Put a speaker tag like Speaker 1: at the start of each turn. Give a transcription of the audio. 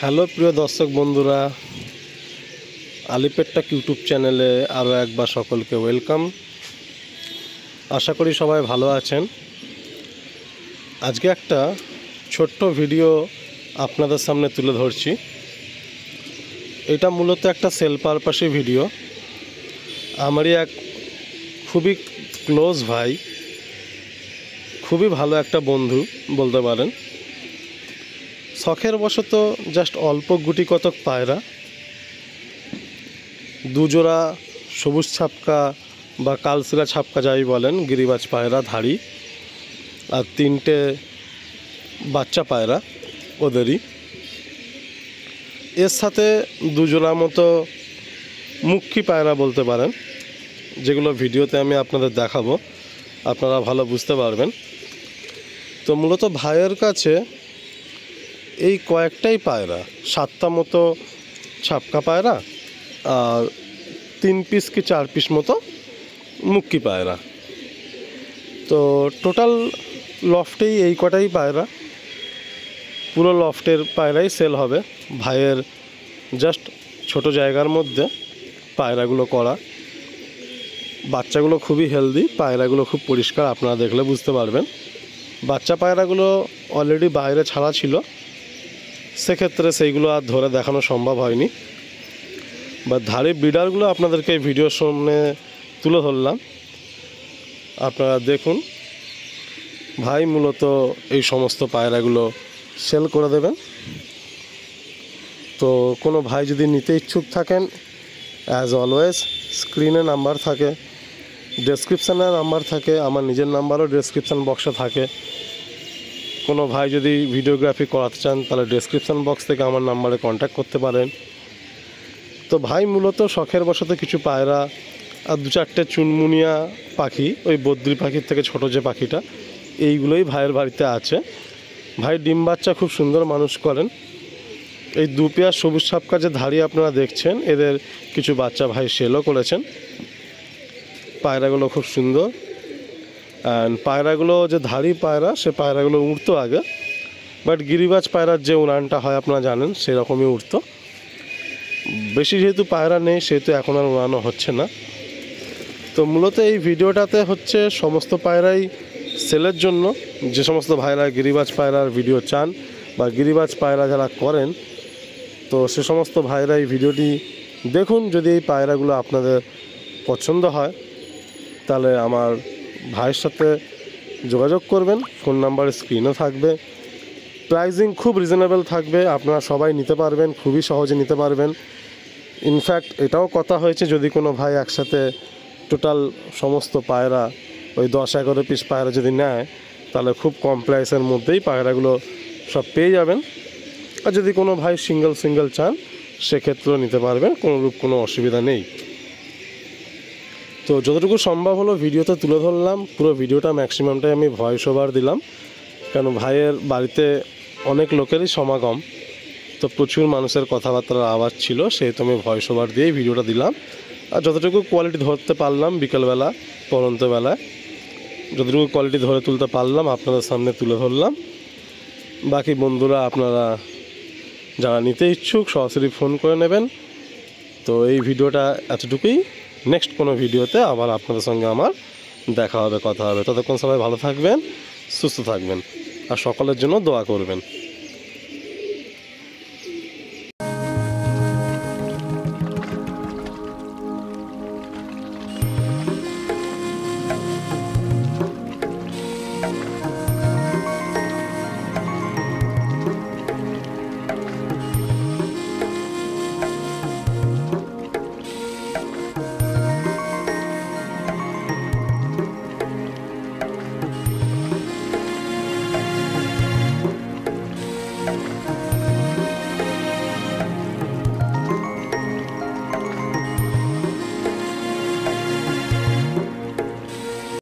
Speaker 1: Hello প্রিয় দর্শক বন্ধুরা, আলিপেট্টাক ইউটিউব চ্যানেলে আরও একবার সকলকে ওয়েলকাম। আশা করি সবাই ভালো আছেন। আজকে একটা ছোট্ট ভিডিও আপনাদের সামনে তুলে ধরছি। এটা মূলত একটা সেল পারপাসি ভিডিও। আমারই এক খুবই ক্লোজ ভাই, খুবই ভালো একটা বন্ধু বলতে পারেন, শখের বশত জাস্ট অল্প গুটি কতক পায়রা, দুজোড়া সবুজ ছাপকা বা কালশিরা ছাপকা যাই বলেন গিরিবাজ পায়রা ধাড়ি, আর 3টে বাচ্চা পায়রা ওদেরই, এর সাথে দুজোড়া মতো মুখী পায়রা বলতে পারেন, যেগুলো ভিডিওতে আমি আপনাদের দেখাবো, আপনারা ভালো বুঝতে পারবেন। তো মূলত ভাইয়ের কাছে এই কয়েকটাই পায়রা, 7টা মতো ছাপকা পায়রা আর 3 পিস কি 4 পিস মতো মুক্কি পায়রা। তো টোটাল লফটেই এই কটাই পায়রা, পুরো লফটের পায়রাই সেল হবে। ভাইয়ের জাস্ট ছোট জায়গার মধ্যে পায়রাগুলো করা, বাচ্চাগুলো খুবই হেলদি, পায়রাগুলো খুব পরিষ্কার, আপনারা দেখলে বুঝতে পারবেন। বাচ্চা পায়রাগুলো অলরেডি বাইরে ছাড়া ছিল, সেক্ষেত্রে সেইগুলো আর ধরে দেখানো সম্ভব হয়নি, বা ধাড়ি ব্রিডারগুলো আপনাদেরকে এই ভিডিওর সামনে তুলে ধরলাম। আপনারা দেখুন, ভাই মূলত এই সমস্ত পায়রাগুলো সেল করে দেবেন। তো কোনো ভাই যদি নিতে ইচ্ছুক থাকেন, অ্যাজ অলওয়েজ স্ক্রিনে নাম্বার থাকে, ডেসক্রিপশানে নাম্বার থাকে, আমার নিজের নাম্বারও ডেসক্রিপশান বক্সে থাকে। কোনো ভাই যদি ভিডিওগ্রাফি করাতে চান তাহলে ডেসক্রিপশান বক্স থেকে আমার নাম্বারে কন্ট্যাক্ট করতে পারেন। তো ভাই মূলত শখের বশতে কিছু পায়রা আর 2-4টে চুনমুনিয়া পাখি, ওই বদ্রি পাখির থেকে ছোট যে পাখিটা, এইগুলোই ভাইয়ের বাড়িতে আছে। ভাই ডিম বাচ্চা খুব সুন্দর মানুষ করেন। এই 2 পেয়ার সবুজ ছাপকা যে ধাড়ি আপনারা দেখছেন, এদের কিছু বাচ্চা ভাই সেলও করেছেন। পায়রাগুলো খুব সুন্দর, অ্যান্ড পায়রাগুলো যে ধাড়ি পায়রা, সে পায়রাগুলো উড়তো আগে, বাট গিরিবাজ পায়রার যে উড়ানটা হয় আপনারা জানেন, সেরকমই উড়তো। বেশি যেহেতু পায়রা নেই সেহেতু এখন আর উড়ানো হচ্ছে না। তো মূলত এই ভিডিওটাতে হচ্ছে সমস্ত পায়রাই সেলের জন্য। যে সমস্ত ভাইরা গিরিবাজ পায়রার ভিডিও চান বা গিরিবাজ পায়রা যারা করেন, তো সে সমস্ত ভাইরা এই ভিডিওটি দেখুন। যদি এই পায়রাগুলো আপনাদের পছন্দ হয় তাহলে আমার ভাইয়ের সাথে যোগাযোগ করবেন, ফোন নাম্বার স্ক্রিনও থাকবে। প্রাইজিং খুব রিজনেবল থাকবে, আপনারা সবাই নিতে পারবেন, খুবই সহজে নিতে পারবেন। ইনফ্যাক্ট এটাও কথা হয়েছে, যদি কোনো ভাই একসাথে টোটাল সমস্ত পায়রা ওই 10-11 পিস পায়রা যদি নেয়, তাহলে খুব কম প্রাইসের মধ্যেই পায়রাগুলো সব পেয়ে যাবেন। আর যদি কোনো ভাই সিঙ্গেল চান, সেক্ষেত্রেও নিতে পারবেন, কোনো অসুবিধা নেই। তো যতটুকু সম্ভব হলো ভিডিওতে তুলে ধরলাম। পুরো ভিডিওটা ম্যাক্সিমামটাই আমি ভয়েস ওভার দিলাম, কেন ভাইয়ের বাড়িতে অনেক লোকেরই সমাগম, তো প্রচুর মানুষের কথাবার্তার আওয়াজ ছিল, সেহেতু আমি ভয়েস ওভার দিয়েই ভিডিওটা দিলাম। আর যতটুকু কোয়ালিটি ধরতে পারলাম বিকেলবেলা পড়ন্তবেলায়, যতটুকু কোয়ালিটি ধরে তুলতে পারলাম আপনাদের সামনে তুলে ধরলাম। বাকি বন্ধুরা আপনারা যারা নিতে ইচ্ছুক সরাসরি ফোন করে নেবেন। তো এই ভিডিওটা এতটুকুই। নেক্সট কোনো ভিডিওতে আবার আপনাদের সঙ্গে আমার দেখা হবে, কথা হবে। ততক্ষণ সবাই ভালো থাকবেন, সুস্থ থাকবেন, আর সকলের জন্য দোয়া করবেন।